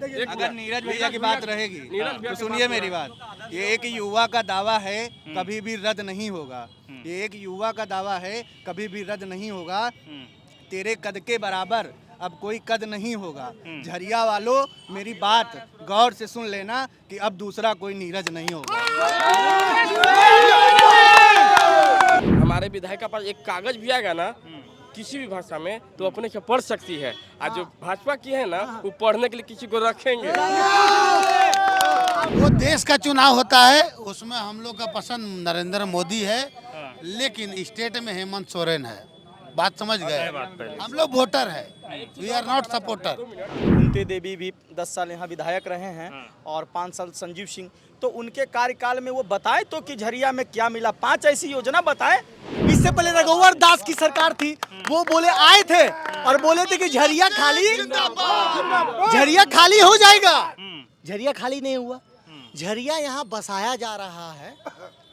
अगर नीरज भैया की बात रहेगी तो सुनिए मेरी बात, ये एक युवा का दावा है, कभी भी रद्द नहीं होगा। ये एक युवा का दावा है, कभी भी रद्द नहीं होगा। तेरे कद के बराबर अब कोई कद नहीं होगा। झरिया वालों, मेरी बात गौर से सुन लेना कि अब दूसरा कोई नीरज नहीं होगा। हमारे विधायक के पास एक कागज भी आएगा ना किसी भी भाषा में तो अपने से पढ़ सकती है। आज जो भाजपा की है ना वो पढ़ने के लिए किसी को रखेंगे। वो देश का चुनाव होता है, उसमें हम लोग का पसंद नरेंद्र मोदी है, लेकिन स्टेट में हेमंत सोरेन है। बात समझ गए? हम लोग वोटर है, we are not supporter. Kunti Devi भी 10 साल यहाँ विधायक रहे हैं और 5 साल संजीव सिंह, तो उनके कार्यकाल में वो बताए तो कि झरिया में क्या मिला, 5 ऐसी योजना बताए। इससे पहले रघुवर दास की सरकार थी, वो बोले आए थे और बोले थे कि झरिया खाली हो जाएगा। झरिया खाली नहीं हुआ, झरिया यहाँ बसाया जा रहा है।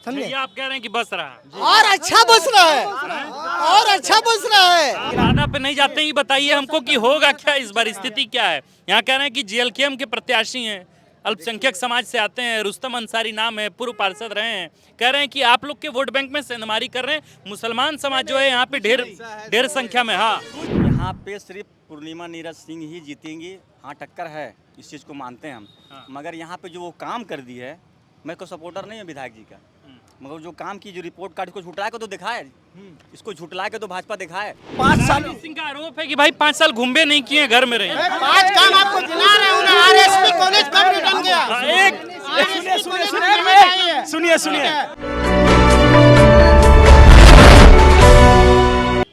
समझे? आप कह रहे हैं कि बस रहा है और अच्छा बस रहा है, और अच्छा बस रहा है। राना पे नहीं जाते ही बताइए हमको कि होगा क्या इस बार, स्थिति क्या है। यहाँ कह रहे हैं कि जेएलकेएम के प्रत्याशी हैं, अल्पसंख्यक समाज से आते हैं, रुस्तम अंसारी नाम है, पूर्व पार्षद रहे हैं। कह रहे हैं कि आप लोग के वोट बैंक में सेंधमारी कर रहे हैं। मुसलमान समाज जो है यहाँ पे ढेर संख्या में। हाँ, यहाँ पे सिर्फ पूर्णिमा नीरज सिंह ही जीतेंगी। हाँ, टक्कर है, इस चीज़ को मानते हैं हम। मगर यहाँ पे जो वो काम कर दी है, मैं को सपोर्टर नहीं है विधायक जी का, मगर जो काम की जो रिपोर्ट कार्ड को झुटला के तो दिखाए, इसको झुटला के तो भाजपा दिखाए। 5 साल सिंह का आरोप है कि भाई 5 साल घूमे नहीं किए, घर में रहे। 5 काम आपको दिला रहे हैं। आरएसपी कॉलेज कब रिटर्न गया? सुनिए।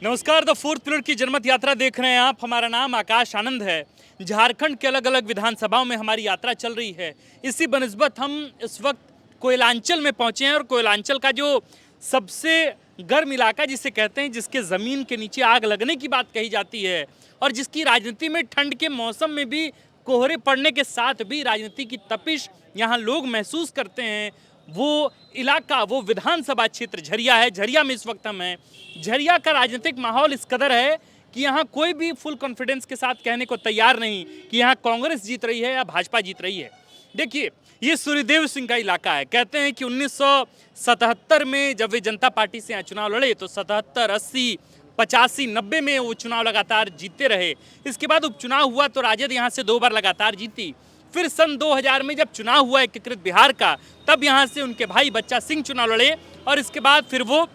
नमस्कार, द फोर्थ पिलर की जनमत यात्रा देख रहे हैं आप। हमारा नाम आकाश आनंद है। झारखंड के अलग अलग विधानसभाओं में हमारी यात्रा चल रही है। इसी बनिस्बत हम इस वक्त कोयलांचल में पहुंचे हैं और कोयलांचल का जो सबसे गर्म इलाका जिसे कहते हैं, जिसके ज़मीन के नीचे आग लगने की बात कही जाती है और जिसकी राजनीति में ठंड के मौसम में भी कोहरे पड़ने के साथ भी राजनीति की तपिश यहाँ लोग महसूस करते हैं, वो इलाका, वो विधानसभा क्षेत्र झरिया है। झरिया में इस वक्त हम हैं। झरिया का राजनीतिक माहौल इस कदर है कि यहाँ कोई भी फुल कॉन्फिडेंस के साथ कहने को तैयार नहीं कि यहाँ कांग्रेस जीत रही है या भाजपा जीत रही है। देखिए, ये सूर्यदेव सिंह का इलाका है। कहते हैं कि 1977 में जब वे जनता पार्टी से यहाँ चुनाव लड़े तो 77, 80, 85, 90 में वो चुनाव लगातार जीतते रहे। इसके बाद उपचुनाव हुआ तो राजद यहाँ से 2 बार लगातार जीती। फिर सन 2000 में जब चुनाव हुआ एकीकृत बिहार का, तब यहाँ से उनके भाई बच्चा सिंह चुनाव लड़े और इसके बाद फिर वो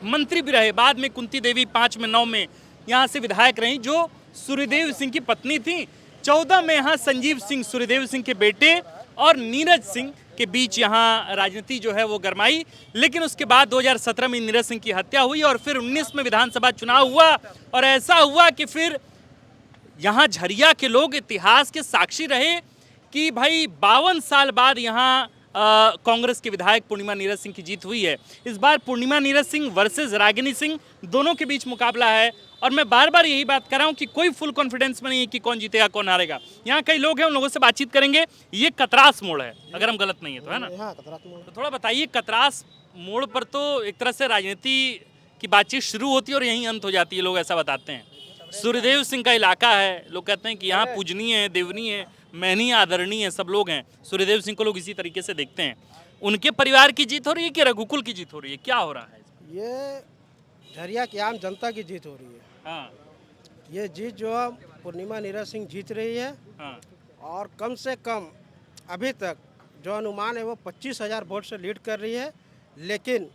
मंत्री भी रहे। बाद में कुंती देवी 5 में 9 में यहाँ से विधायक रहीं, जो सूर्यदेव सिंह की पत्नी थी। 14 में यहाँ संजीव सिंह, सूर्यदेव सिंह के बेटे, और नीरज सिंह के बीच यहाँ राजनीति जो है वो गरमाई। लेकिन उसके बाद 2017 में नीरज सिंह की हत्या हुई और फिर 19 में विधानसभा चुनाव हुआ और ऐसा हुआ कि फिर यहाँ झरिया के लोग इतिहास के साक्षी रहे कि भाई 52 साल बाद यहाँ कांग्रेस के विधायक पूर्णिमा नीरज सिंह की जीत हुई है। इस बार पूर्णिमा नीरज सिंह वर्सेस रागिनी सिंह, दोनों के बीच मुकाबला है और मैं बार बार यही बात कर रहा हूँ कि कोई फुल कॉन्फिडेंस में नहीं है कि कौन जीतेगा कौन हारेगा। यहाँ कई लोग हैं, उन लोगों से बातचीत करेंगे। ये कतरास मोड़ है, अगर हम गलत नहीं है तो, है ना? तो थोड़ा बताइए, कतरास मोड़ पर तो एक तरह से राजनीति की बातचीत शुरू होती है और यहीं अंत हो जाती है, लोग ऐसा बताते हैं। सूर्यदेव सिंह का इलाका है, लोग कहते हैं कि यहाँ पूजनीय है, देवनीय है, महनीय, आदरणीय है, सब लोग हैं। सूर्यदेव सिंह को लोग इसी तरीके से देखते हैं। उनके परिवार की जीत हो रही है कि रघुकुल की जीत हो रही है, क्या हो रहा है? ये झरिया की आम जनता की जीत हो रही है। हाँ, ये जीत जो है पूर्णिमा नीरज सिंह जीत रही है। हाँ, और कम से कम अभी तक जो अनुमान है वो 25,000 वोट से लीड कर रही है। लेकिन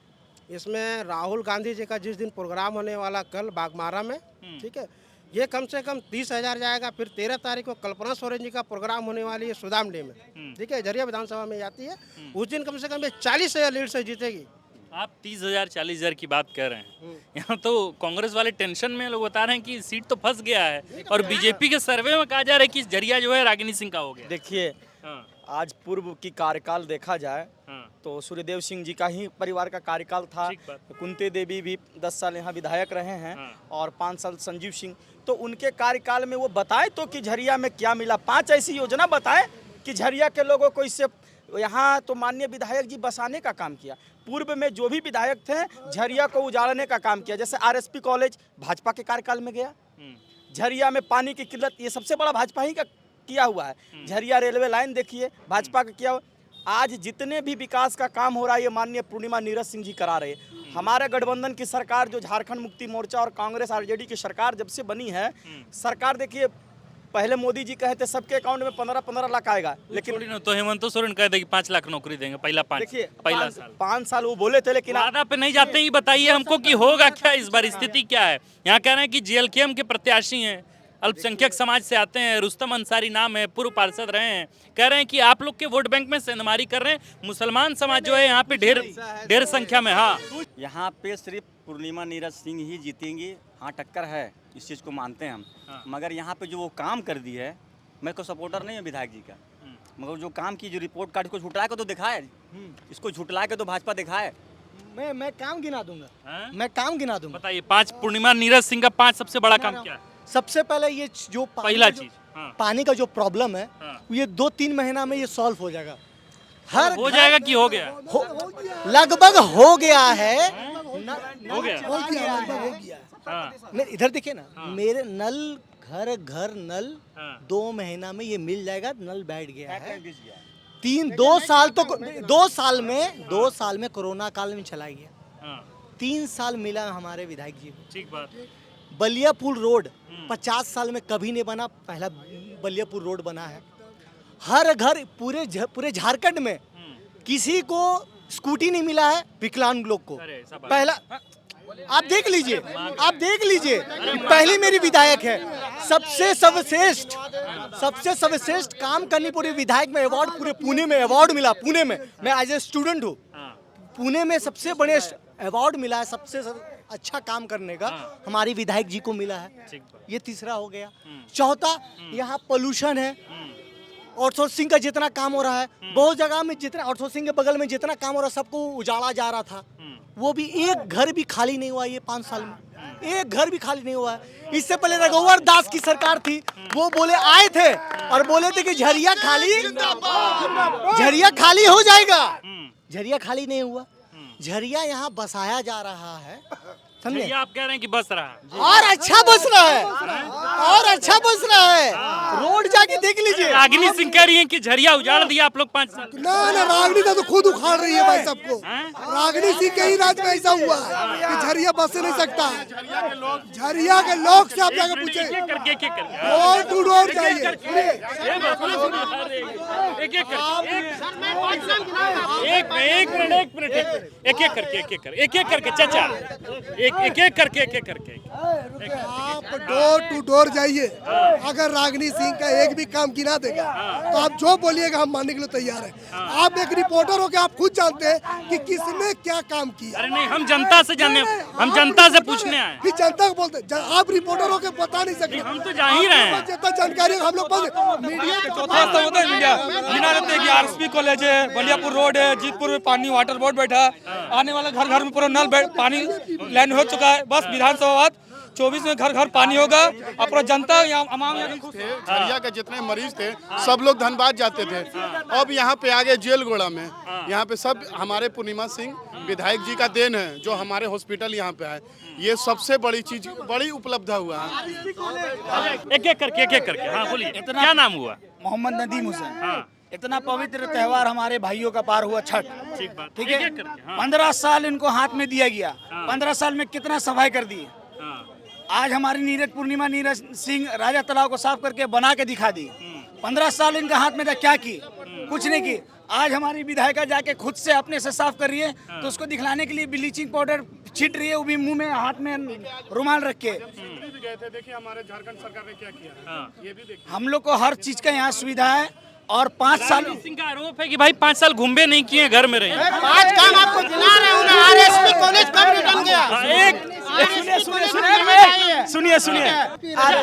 इसमें राहुल गांधी जी का जिस दिन प्रोग्राम होने वाला कल बागमारा में, ठीक है, ये कम से कम 30,000 जाएगा। फिर 13 तारीख को कल्पना सोरेन जी का प्रोग्राम होने वाली है सुदामडी में, ठीक है, झरिया विधानसभा में जाती है। उस दिन कम से कम ये 40,000 लीड से जीतेगी। आप 30,000 40,000 की बात कर रहे हैं। यहाँ तो कांग्रेस वाले टेंशन में, लोग बता रहे हैं कि सीट तो फंस गया है और बीजेपी के सर्वे में कहा जा रहा है कि झरिया जो है रागिनी सिंह का हो गया। देखिए, आज पूर्व की कार्यकाल देखा जाए तो सूर्यदेव सिंह जी का ही परिवार का कार्यकाल था। कुंती देवी भी 10 साल यहाँ विधायक रहे हैं और 5 साल संजीव सिंह, तो उनके कार्यकाल में वो बताए तो कि झरिया में क्या मिला, 5 ऐसी योजना बताए कि झरिया के लोगों को इससे यहाँ तो माननीय विधायक जी बसाने का काम किया। पूर्व में जो भी विधायक थे झरिया को उजाड़ने का काम किया। जैसे आरएसपी कॉलेज भाजपा के कार्यकाल में गया, झरिया में पानी की किल्लत, ये सबसे बड़ा भाजपा ही का किया हुआ है। झरिया रेलवे लाइन देखिए, भाजपा का किया हुआ। आज जितने भी विकास का काम हो रहा है ये माननीय पूर्णिमा नीरज सिंह जी करा रहे हैं। हमारे गठबंधन की सरकार जो झारखंड मुक्ति मोर्चा और कांग्रेस आरजेडी की सरकार जब से बनी है, सरकार देखिए पहले मोदी जी कहे थे सबके अकाउंट में 15-15 लाख आएगा, लेकिन तो हेमंत सोरेन कह दे कि 5 लाख नौकरी देंगे पहला देखिए पहला साल 5 साल वो बोले थे, लेकिन वादा पे नहीं जाते ही। बताइए हमको कि होगा क्या इस बार, स्थिति क्या है? यहाँ कह रहे हैं कि जेएलकेएम के प्रत्याशी हैं, अल्पसंख्यक समाज से आते हैं, रुस्तम अंसारी नाम है, पूर्व पार्षद रहे हैं। कह रहे हैं कि आप लोग के वोट बैंक में सेंधमारी कर रहे हैं। मुसलमान समाज जो है यहाँ पे ढेर संख्या में। हाँ, यहाँ पे सिर्फ पूर्णिमा नीरज सिंह ही जीतेंगी। हाँ, टक्कर है, इस चीज़ को मानते हैं हम। मगर यहाँ पे जो वो काम कर दी है, मैं को सपोर्टर नहीं है विधायक जी का, मगर जो काम की जो रिपोर्ट कार्ड को झुटला के तो दिखाए, इसको झुटला के तो भाजपा दिखाए। मैं काम गिना दूंगा, मैं काम गिना दूंगा। बताइए 5 पूर्णिमा नीरज सिंह का 5 सबसे बड़ा काम क्या है? सबसे पहले ये जो पहला चीज पानी का जो प्रॉब्लम है, ये 2-3 महीना में ये सॉल्व हो जाएगा। हर हो जाएगा कि हो गया? लगभग हो गया है। हो गया। मेरे इधर देखिए ना, मेरे नल घर घर नल 2 महीना में ये मिल जाएगा। नल बैठ गया है। 2 साल में कोरोना काल में चला गया। 3 साल मिला हमारे विधायक जी को। ठीक बात। बलियापुर रोड 50 साल में कभी नहीं बना, पहला बलियापुर रोड बना है। हर घर पूरे झारखंड में किसी को स्कूटी नहीं मिला है विकलांग लोग को। पहला आप देख लीजिए, पहली मेरी विधायक है। सबसे सर्वश्रेष्ठ काम करनी पूरे विधायक में अवार्ड पूरे पुणे में अवार्ड मिला। पुणे में मैं एज ए स्टूडेंट हूँ, पुणे में सबसे बड़े अवार्ड मिला है सबसे अच्छा काम करने का, हमारी विधायक जी को मिला है। ये तीसरा हो गया। चौथा, यहाँ पोल्यूशन है। आउटसोर्सिंग का जितना काम हो रहा है, बहुत जगह में जितना आउटसोर्सिंग के बगल में जितना काम हो रहा है सबको उजाड़ा जा रहा था, वो भी एक घर भी खाली नहीं हुआ। ये 5 साल में एक घर भी खाली नहीं हुआ है। इससे पहले रघुवर दास की सरकार थी, वो बोले आए थे और बोले थे कि झरिया खाली हो जाएगा। झरिया खाली नहीं हुआ। झरिया यहाँ बसाया जा रहा है, समझे? आप कह रहे हैं कि बस रहा है और अच्छा बस रहा है, रोड जाके देख लीजिए। रागिनी सिंह कह रही है कि झरिया उजाड़ दिया आप लोग 5 साल। ना रागिनी का तो खुद उखाड़ रही है भाई सबको। रागिनी सिंह के ही राज में ऐसा हुआ कि झरिया बस नहीं सकता। झरिया के लोग से आप जाकर पूछे, डोर टू डोर जाइए। एक एक करके चाचा, एक करके आप डोर टू डोर जाइए। अगर रागिनी सिंह का एक भी काम गिना देगा तो आप जो बोलिएगा हम मानने के लिए तैयार हैं। आप एक रिपोर्टर हो के आप खुद जानते हैं कि किसने क्या काम किया। अरे नहीं, हम जनता से जानने, हम जनता से पूछने आए। फिर जनता को बोलते, आप रिपोर्टर हो के बता नहीं सकते। हम तो जा ही रहे हैं। जितना जानकारी हम लोग मीडिया की आरएसपी कॉलेज है, बलियापुर रोड है, जीतपुर में पानी वाटर बोर्ड बैठा है। आने वाला घर घर में पूरा नल पानी लाइन हो चुका है। बस विधानसभा 24 में घर घर पानी होगा। और पूरा जनता झरिया के जितने मरीज थे सब लोग धनबाद जाते थे, अब यहाँ पे आगे जेल गोड़ा में। यहाँ पे सब हमारे पूर्णिमा सिंह विधायक जी का देन है, जो हमारे हॉस्पिटल यहाँ पे है। ये सबसे बड़ी चीज, बड़ी उपलब्ध हुआ है। एक करके हाँ बोलिए, क्या नाम हुआ? मोहम्मद नदीम हुसैन। इतना पवित्र त्यौहार हमारे भाइयों का पार हुआ, छठ। ठीक है, 15 साल इनको हाथ में दिया गया। 15 साल में कितना सफाई कर दी। आज हमारी पूर्णिमा नीरज सिंह राजा तालाब को साफ करके बना के दिखा दी। 15 साल इनका हाथ में था, क्या की? कुछ नहीं की। आज हमारी विधायिका जाके खुद से अपने से साफ कर रही है, तो उसको दिखलाने के लिए ब्लीचिंग पाउडर छिट रही है, वो भी मुंह में हाथ में रुमाल रख के। देखिए हमारे झारखंड सरकार ने क्या किया, ये भी देखिए। हम लोग को हर चीज का यहाँ सुविधा है। और 5 साल सिंह का आरोप है कि भाई 5 साल घूमे नहीं किए, घर में रहे। 5 काम आपको दिला रहे हैं। आरएसपी कॉलेज कब रिटर्न गया? सुनिए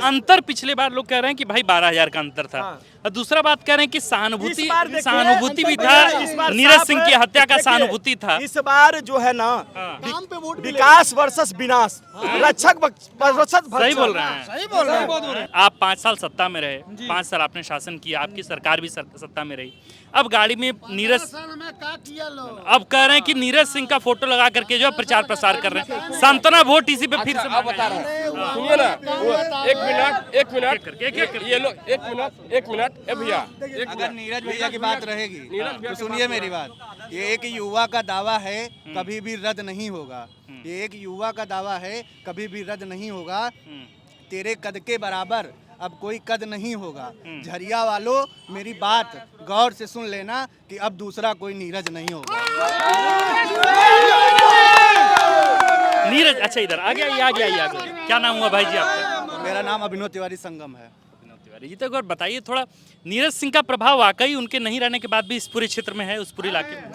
अंतर पिछले बार लोग कह रहे हैं कि भाई 12,000 का अंतर था। और दूसरा बात कह रहे हैं कि सहानुभूति भी था, नीरज सिंह की हत्या का सहानुभूति था। इस बार जो है ना, विकास वर्सेस विनाश, रक्षक सही बोल रहे हैं। आप 5 साल सत्ता में रहे, 5 साल आपने शासन किया, आपकी सरकार भी सत्ता में रही। अब गाड़ी में अब कह रहे हैं कि नीरज सिंह का फोटो लगा करके जो प्रचार प्रसार कर रहे हैं। सांत्वना वोट इसी पे फिर से बता रहा हूँ। सुनिए ना एक मिनट ये लो एक मिनट ए भैया अगर नीरज भैया की बात रहेगी तो सुनिए मेरी बात। ये एक युवा का दावा है, कभी भी रद्द नहीं होगा। ये एक युवा का दावा है, कभी भी रद्द नहीं होगा। तेरे कद के बराबर अब कोई कद नहीं होगा। झरिया वालों, मेरी बात गौर से सुन लेना कि अब दूसरा कोई नीरज नहीं होगा। नीरज, अच्छा इधर आ गया। क्या नाम हुआ भाई जी आपका? मेरा नाम अभिनव तिवारी संगम है। जी तो एक बार बताइए थोड़ा, नीरज सिंह का प्रभाव वाकई उनके नहीं रहने के बाद भी इस पूरे क्षेत्र में है, उस पूरे इलाके में?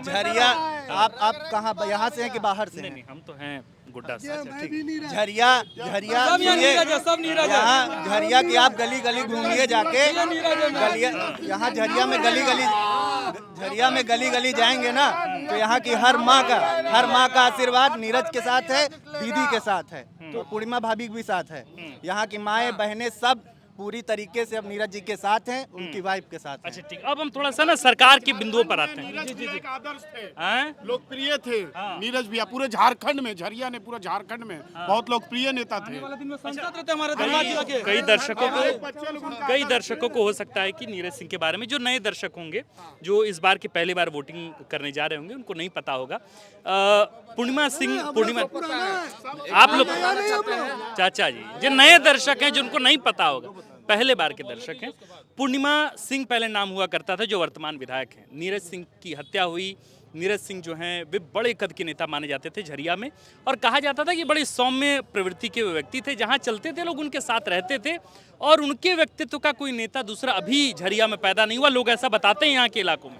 झरिया आप कहाँ, यहाँ से हैं कि बाहर से? नहीं, हम तो हैं गुड्डा से। झरिया यहाँ झरिया की आप गली गली घूमिए जाके, यहाँ झरिया में गली गली जाएंगे ना तो यहाँ की हर माँ का आशीर्वाद नीरज के साथ है, दीदी के साथ है, तो पूर्णिमा भाभी भी साथ है। यहाँ की माएँ बहनें सब पूरी तरीके से अब नीरज जी के साथ हैं, उनकी वाइफ के साथ। अच्छा ठीक, अब हम थोड़ा सा ना सरकार के बिंदुओं पर आते हैं। आदर्श थे, लोकप्रिय थे नीरज भैया पूरे झारखंड में। झरिया ने पूरा झारखंड में बहुत लोकप्रिय नेता थे। कई दर्शकों को हो सकता है कि नीरज सिंह के बारे में, जो नए दर्शक होंगे जो इस बार की पहली बार वोटिंग करने जा रहे होंगे, उनको नहीं पता होगा। पूर्णिमा आप लोग चाचा जी जो नए दर्शक हैं, जिनको नहीं पता होगा, पहले बार के दर्शक हैं, पूर्णिमा सिंह पहले नाम हुआ करता था, जो वर्तमान विधायक हैं। नीरज सिंह की हत्या हुई। नीरज सिंह जो हैं वे बड़े कद के नेता माने जाते थे झरिया में, और कहा जाता था कि बड़े सौम्य प्रवृत्ति के व्यक्ति थे। जहां चलते थे लोग उनके साथ रहते थे, और उनके व्यक्तित्व का कोई नेता दूसरा अभी झरिया में पैदा नहीं हुआ, लोग ऐसा बताते हैं यहाँ के इलाकों में।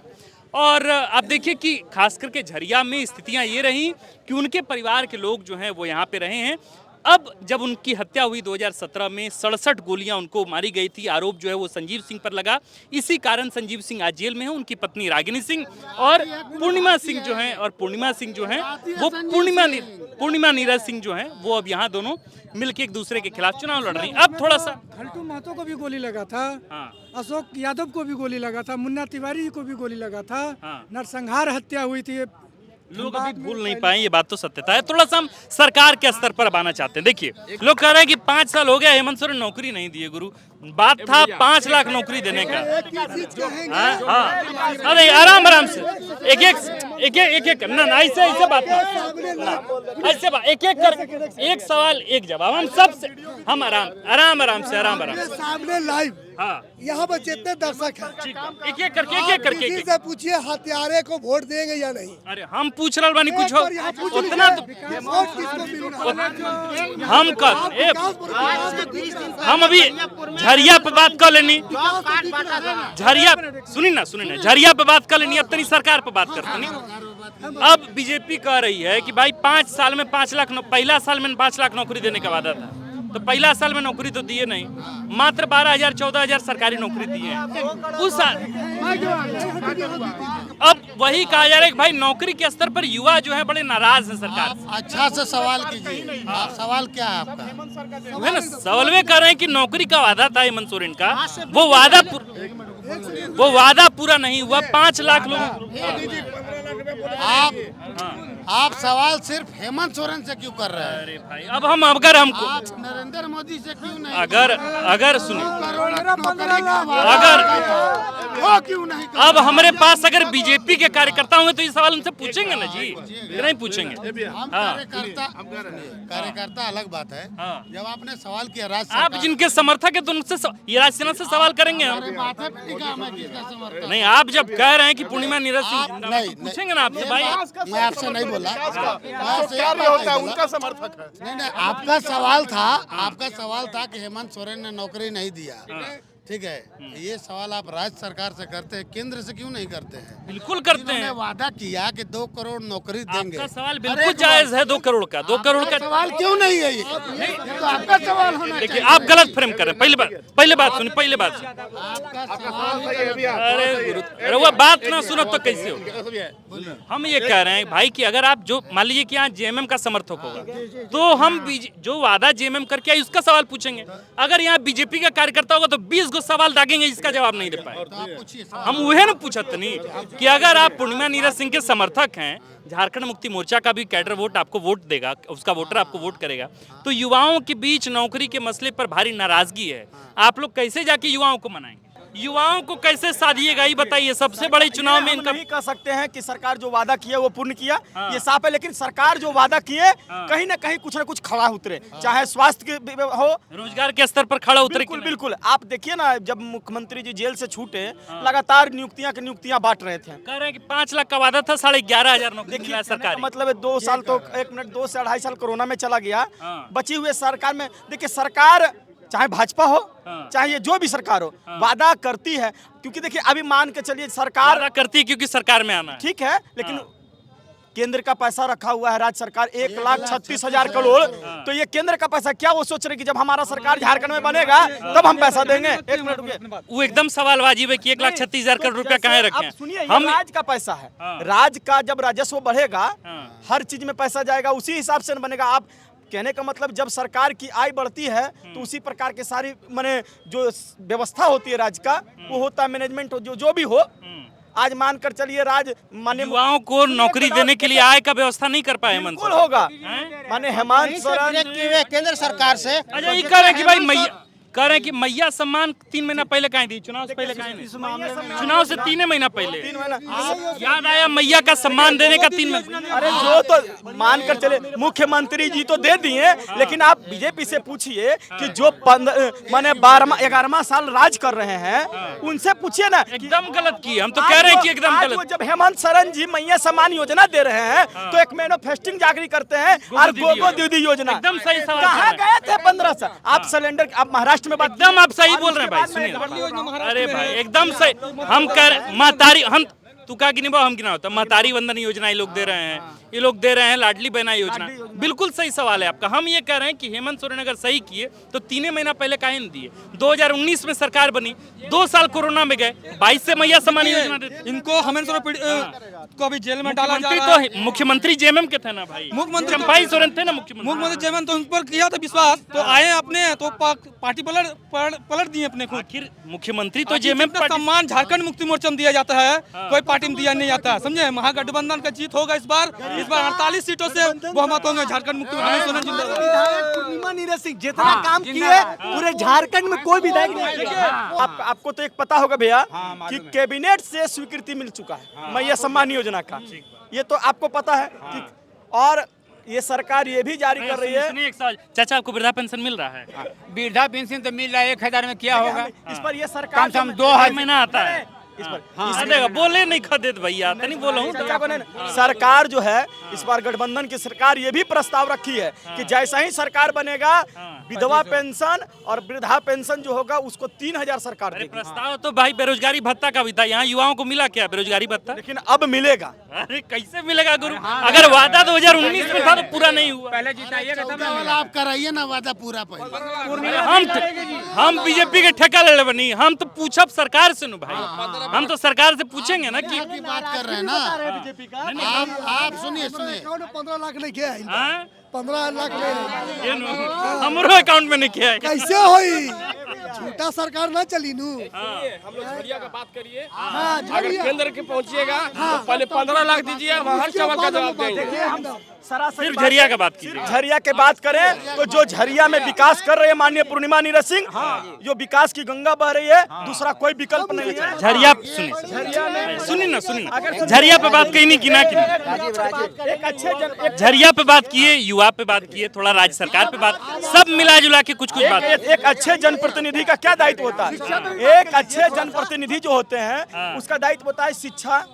और आप देखिए कि खास करके झरिया में स्थितियाँ ये रहीं कि उनके परिवार के लोग जो हैं वो यहाँ पे रहे हैं। अब जब उनकी हत्या हुई 2017 में 67 गोलियां उनको मारी गई थी, आरोप जो है वो संजीव सिंह पर लगा। इसी कारण संजीव सिंह आज जेल में है, उनकी पत्नी रागिनी सिंह और पूर्णिमा सिंह जो हैं, वो पूर्णिमा नीरज सिंह जो हैं वो अब यहाँ दोनों मिलकर एक दूसरे के खिलाफ चुनाव लड़ रही हैं। अब थोड़ा सा घंटू महतो को भी गोली लगा था, अशोक यादव को भी गोली लगा था, मुन्ना तिवारी को भी गोली लगा था, नरसंहार हत्या हुई थी। लोग अभी भूल नहीं पाए, ये बात तो सत्यता है। थोड़ा सा हम सरकार के स्तर पर अब आना चाहते हैं। देखिए लोग कह रहे हैं कि 5 साल हो गया हेमंत सोरेन नौकरी नहीं दिए। गुरु बात था 5 लाख नौकरी देने का। अरे आराम से एक ना ऐसे बात ऐसे बात एक कर, एक सवाल एक जवाब, हम सब हम आराम से सामने लाइव यहाँ पर जितने दर्शक हैं एक करके से पूछिए हत्यारे को वोट देंगे या नहीं। अरे हम पूछ रहे बानी कुछ उतना तो हम अभी झरिया पे बात कर लेनी, झरिया सुनी ना झरिया पे बात कर लेनी, अब तनी सरकार पे बात करते नहीं। अब बीजेपी कह रही है कि भाई 5 साल में 5 लाख, पहला साल में 5 लाख नौकरी देने का वादा था, तो पहला साल में नौकरी तो दिए नहीं, मात्र 12,000 14,000 सरकारी नौकरी दिए हैं उस साल। अब वही कहा जा रहा है कि भाई नौकरी के स्तर पर युवा जो है बड़े नाराज हैं सरकार से। अच्छा से सवाल कीजिए, सवाल क्या है आपका? है ना, सवाल कर रहे हैं कि नौकरी का वादा था हेमंत सोरेन का, वो वादा पूरा नहीं हुआ। 5 लाख लोग। आप सवाल सिर्फ हेमंत सोरेन से क्यों कर रहे हैं? अरे भाई अब अगर हमको नरेंद्र मोदी से क्यों नहीं? अगर सुनिए, क्यों नहीं? अब हमारे पास अगर बीजेपी के कार्यकर्ता होंगे तो ये सवाल उनसे पूछेंगे ना जी, नहीं पूछेंगे। कार्यकर्ता अलग बात है। जब आपने सवाल किया राज्य, आप जिनके समर्थक है तो उनसे ये राजसेना से सवाल करेंगे हम। नहीं, आप जब कह रहे हैं कि पूर्णिमा नीरज सिंह, पूछेंगे ना आपसे भाई। मैं आपसे नहीं बोला, उनका समर्थक है। नहीं, आपका सवाल था कि हेमंत सोरेन ने नौकरी नहीं दिया, ठीक है। ये सवाल आप राज्य सरकार से करते हैं, केंद्र से क्यों नहीं करते हैं? बिल्कुल करते हैं। वादा किया कि 2 करोड़ नौकरी देंगे। आपका सवाल बिल्कुल जायज है, 2 करोड़ का सवाल क्यों नहीं है ये? तो आपका सवाल होना चाहिए। देखिए आप गलत फ्रेम कर रहे हैं। पहले बात सुनिए। अरे वो बात ना सुनो तो कैसे हो? हम ये कह रहे हैं भाई कि अगर आप जो मान लीजिए कि यहाँ जेएमएम का समर्थक होगा तो हम जो वादा जेएमएम करके आए उसका सवाल पूछेंगे। अगर यहाँ बीजेपी का कार्यकर्ता होगा तो 20 को सवाल दागेंगे इसका जवाब नहीं दे पाए। हम वह न पूछत नहीं कि अगर आप पूर्णिमा नीरज सिंह के समर्थक हैं, झारखंड मुक्ति मोर्चा का भी कैडर वोट आपको वोट देगा, उसका वोटर आपको वोट करेगा, तो युवाओं के बीच नौकरी के मसले पर भारी नाराजगी है। आप लोग कैसे जाके युवाओं को मनाएंगे? युवाओं को कैसे साधिएगा ये बताइए। सबसे बड़े चुनाव में इनका नहीं कह सकते हैं कि सरकार जो वादा किया वो पूर्ण किया, ये साफ है। लेकिन सरकार जो वादा किए कहीं ना कहीं कुछ ना कुछ खड़ा उतरे, चाहे स्वास्थ्य के हो, रोजगार के स्तर पर खड़ा उतरे। बिल्कुल बिल्कुल। आप देखिए ना, जब मुख्यमंत्री जी जेल से छूटे लगातार नियुक्तियां बांट रहे थे। कह रहे हैं कि 5 लाख का वादा था, 11,500 नौकरी मिला सरकार। मतलब 2 साल तो 2 से 2.5 साल कोरोना में चला गया। बची हुए सरकार में देखिए, सरकार चाहे भाजपा हो चाहे ये जो भी सरकार हो, वादा करती है। क्योंकि देखिए अभी मान के चलिए सरकार वादा करती है क्योंकि सरकार में आना है, ठीक है, लेकिन केंद्र का पैसा रखा हुआ है राज्य सरकार 1,36,000 करोड़। तो ये केंद्र का पैसा क्या वो सोच रहे कि जब हमारा सरकार झारखंड में बनेगा तब हम पैसा देंगे? एक मिनट रुकिए, वो एकदम सवाल वाजिब है कि 1,36,000 करोड़ रुपया कहाँ रखे हैं? सुनिए, हम राज्य का पैसा है, राज्य का जब राजस्व बढ़ेगा हर चीज में पैसा जाएगा, उसी हिसाब से बनेगा। आप कहने का मतलब जब सरकार की आय बढ़ती है तो उसी प्रकार के सारी माने जो व्यवस्था होती है राज्य का वो होता है, मैनेजमेंट हो जो भी हो। आज मानकर चलिए राज्य माने युवाओं को नौकरी देने के लिए आय का व्यवस्था नहीं कर पाए। बिल्कुल होगा, माने हेमंत सोरेन केंद्र सरकार से। अच्छा, ये कह रहे हैं कि भाई मैया कह रहे हैं कि मैया सम्मान 3 महीना पहले कहीं दी, चुनाव से पहले कहीं नहीं, चुनाव से 3 महीना पहले याद आया मैया का सम्मान देने का 3 महीना। अरे जो तो मानकर चले मुख्यमंत्री जी तो दे दिए, लेकिन आप बीजेपी से पूछिए कि जो 11वां साल राज कर रहे हैं उनसे पूछिए ना। एकदम गलत की, हम तो कह रहे हैं कि एकदम गलत। जब हेमंत सोरेन जी मैया सम्मान योजना दे रहे हैं तो एक मैन्युफैक्चरिंग जागरी करते हैं और गोगो दीदी योजना। एकदम सही सवाल। कहाँ गए थे 15 साल? आप सिलेंडर, आप महाराष्ट्र में बात, एकदम आप सही बोल रहे हैं भाई, सुनिए। अरे भाई एकदम सही, हम कर महतारी हम तू का गिनी हम गिना होता महतारी वंदन योजना ये लोग दे रहे हैं, ये लोग दे रहे हैं लाडली बहना योजना। बिल्कुल सही सवाल है आपका। हम ये कह रहे हैं कि हेमंत सोरेन अगर सही किए तो 3 महीना पहले काहे नहीं दिए? 2019 में सरकार बनी, 2 साल कोरोना में गए, 22 से मैया सम्मान योजना देते। इनको हेमंत सोरेन को अभी जेल में डाला जा रहा है। तो मुख्यमंत्री जेएमएम के थे ना भाई, मुख्यमंत्री चंपाई सोरेन थे ना मुख्यमंत्री जेएमएम, तो उन पर किया था विश्वास, तो आए अपने तो पार्टी पलट दिए अपने खुद। आखिर मुख्यमंत्री तो जेएमएम सम्मान झारखंड मुक्ति मोर्चा में दिया जाता है, कोई पार्टी में दिया नहीं जाता, समझे। महागठबंधन का जीत होगा इस बार 48 सीटों से बहुमत होंगे झारखंड मुक्ति मोर्चा। पूर्णिमा नीरज सिंह जितना काम किए पूरे झारखंड में कोई विधायक नहीं किया। आपको तो एक पता होगा भैया कि कैबिनेट से स्वीकृति मिल चुका है मैया सम्मान योजना का, ये तो आपको पता है कि, और ये सरकार ये भी जारी कर रही है। चाचा आपको वृद्धा पेंशन मिल रहा है? वृद्धा पेंशन तो मिल रहा है, 1,000 में क्या होगा? इस पर ये सरकार कम से कम 2 महीना आता है इस पर। बोले नहीं खदेत भैया, नहीं बोला हूँ। सरकार जो है इस बार गठबंधन की सरकार ये भी प्रस्ताव रखी है कि जैसा ही सरकार बनेगा विधवा पेंशन और वृद्धा पेंशन जो होगा उसको 3,000 सरकार देगी। प्रस्ताव तो भाई बेरोजगारी भत्ता का भी था, यहाँ युवाओं को मिला क्या बेरोजगारी भत्ता? लेकिन अब मिलेगा। अरे कैसे मिलेगा गुरु? अगर वादा 2019 में था तो पूरा नहीं हुआ। पहले जिताइएगा आप कराइए ना वादा पूरा पहले। हम बीजेपी के ठेका ले बनी, हम तो पूछब सरकार से भाई, हम तो सरकार से पूछेंगे ना कि बात कर रहे हैं ना आप। सुनिए 15 लाख नहीं किया है, 15 लाख हमारे अकाउंट में नहीं किया है। कैसे होई? झूठा सरकार ना चली नू। हम लोग झरिया का बात करिए, अगर केंद्र के पहुंचिएगा तो पहले 15 लाख दीजिए, हर सवाल का जवाब देंगे। सिर्फ झरिया का बात कीजिए। झरिया के बात करें तो जो झरिया में विकास कर रहे हैं माननीय पूर्णिमा नीरज सिंह, जो विकास की गंगा बह रही है, दूसरा कोई विकल्प नहीं है। झरिया सुनिए ना झरिया पे बात कहीं नहीं की ना एक अच्छे झरिया पे बात किए, युवा पे बात किए, थोड़ा राज्य सरकार पे बात, सब मिला जुला के कुछ बात। एक अच्छे जनप्रतिनिधि का क्या दायित्व होता है? एक अच्छे जनप्रतिनिधि जो होते हैं उसका दायित्व होता है शिक्षा,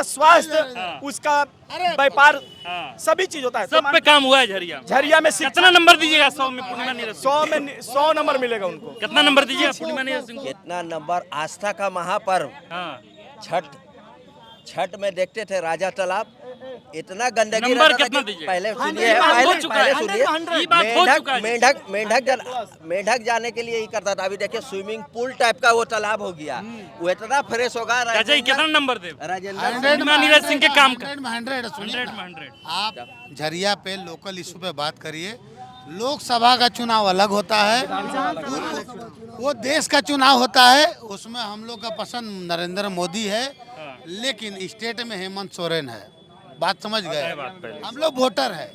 स्वास्थ्य, उसका व्यापार, सभी चीज होता है। सब पे काम हुआ है झरिया में। कितना नंबर दीजिएगा 100 में पूर्णिमा नीरज? 100 नंबर मिलेगा उनको। कितना नंबर दीजिएगा पूर्णिमा नीरज सिंह? कितना नंबर? आस्था का महापर्व छठ में देखते थे राजा तालाब, इतना गंदगी रहता था कि पहले मेंढक जाने के लिए ही करता था। अभी देखिए स्विमिंग पूल टाइप का वो तालाब हो गया, वो इतना फ्रेश होगा। कितना नंबर दे? नीरज सिंह के काम का 100 में 100। आप झरिया पे लोकल इशू पे बात करिए, लोकसभा का चुनाव अलग होता है, वो देश का चुनाव होता है, उसमें हम लोग का पसंद नरेंद्र मोदी है, लेकिन स्टेट में हेमंत सोरेन है। बात समझ गए? हम लोग वोटर है,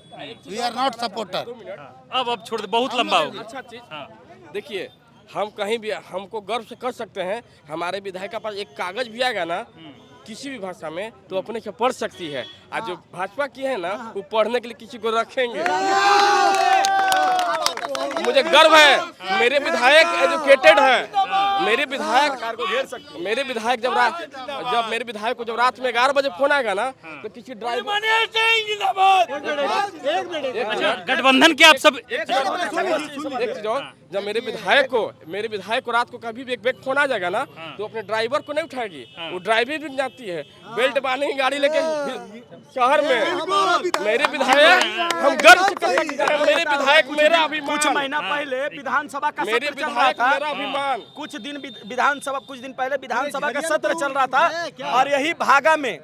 वी आर नॉट सपोर्टर। अब छोड़ दे, बहुत लंबा हो गया। अच्छा चीज देखिए, हम कहीं भी हमको गर्व से कर सकते हैं, हमारे विधायक के पास एक कागज भी आएगा ना किसी भी भाषा में तो अपने से पढ़ सकती है। आज जो भाजपा की है ना वो पढ़ने के लिए किसी को रखेंगे। मुझे गर्व है, मेरे विधायक एजुकेटेड है। मेरे विधायक जब मेरे विधायक को जब रात में 11 बजे फोन आएगा ना तो किसी ड्राइवर गठबंधन के आप सब जब मेरे विधायक को रात को कभी भी एक फोन आ जाएगा ना तो अपने ड्राइवर को नहीं उठाएगी, वो ड्राइवर भी जाती है, बेल्ट बांधेगी गाड़ी लेके शहर में। मेरे विधायक हम गर्व से कर सकते हैं, मेरे विधायक मेरा अभिमान। कुछ महीना पहले विधानसभा का मेरे सत्र चल रहा विधायक मेरा था, अभिमान। कुछ दिन पहले विधानसभा का सत्र चल रहा था और यही भागा में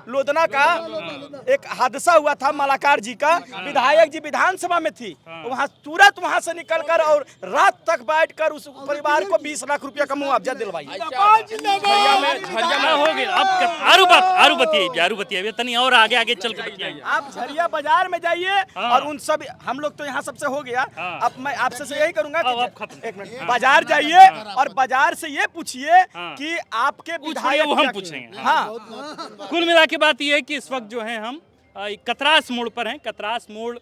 लोधना का एक हादसा हुआ था। मलाकार जी का विधायक जी विधानसभा में थी, तुरंत वहां से निकलकर और रात तक बैठकर उस परिवार को 20 लाख रुपया का मुआवजा दिलवाई। हो गया। अब आरू बतिए तनी और आगे चल के आप झरिया बाजार में जाइए और उन सब हम लोग तो यहाँ सबसे हो गया। अब मैं आपसे यही करूंगा कि एक मिनट बाजार जाइए और बाजार से ये पूछिए कि आपके विधायक वो हम पूछेंगे। हाँ, कुल मिला के बात यह है कि इस वक्त जो है हम कतरास मोड़ पर हैं। कतरास मोड़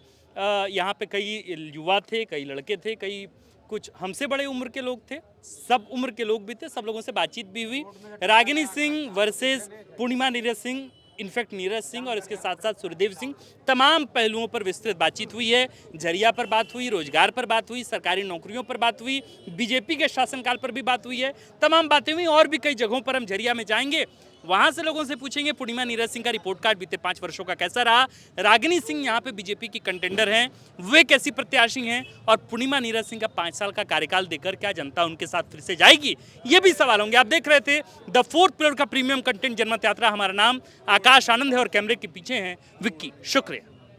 यहाँ पे कई युवा थे, कई लड़के थे, कई कुछ हमसे बड़े उम्र के लोग थे, सब उम्र के लोग भी थे, सब लोगों से बातचीत भी हुई। रागिनी सिंह वर्सेस पूर्णिमा नीरज सिंह, इनफैक्ट नीरज सिंह और इसके साथ साथ सूर्यदेव सिंह, तमाम पहलुओं पर विस्तृत बातचीत हुई है। झरिया पर बात हुई, रोजगार पर बात हुई, सरकारी नौकरियों पर बात हुई, बीजेपी के शासनकाल पर भी बात हुई है। तमाम बातें हुई और भी कई जगहों पर हम झरिया में जाएंगे, वहां से लोगों से पूछेंगे पूर्णिमा नीरज सिंह का रिपोर्ट कार्ड बीते 5 वर्षों का कैसा रहा, रागिनी सिंह यहाँ पे बीजेपी की कंटेंडर हैं, वे कैसी प्रत्याशी हैं, और पूर्णिमा नीरज सिंह का 5 साल का कार्यकाल देकर क्या जनता उनके साथ फिर से जाएगी, ये भी सवाल होंगे। आप देख रहे थे द फोर्थ पिलर का प्रीमियम कंटेंट जनमत यात्रा। हमारा नाम आकाश आनंद है और कैमरे के पीछे हैं विक्की। शुक्रिया।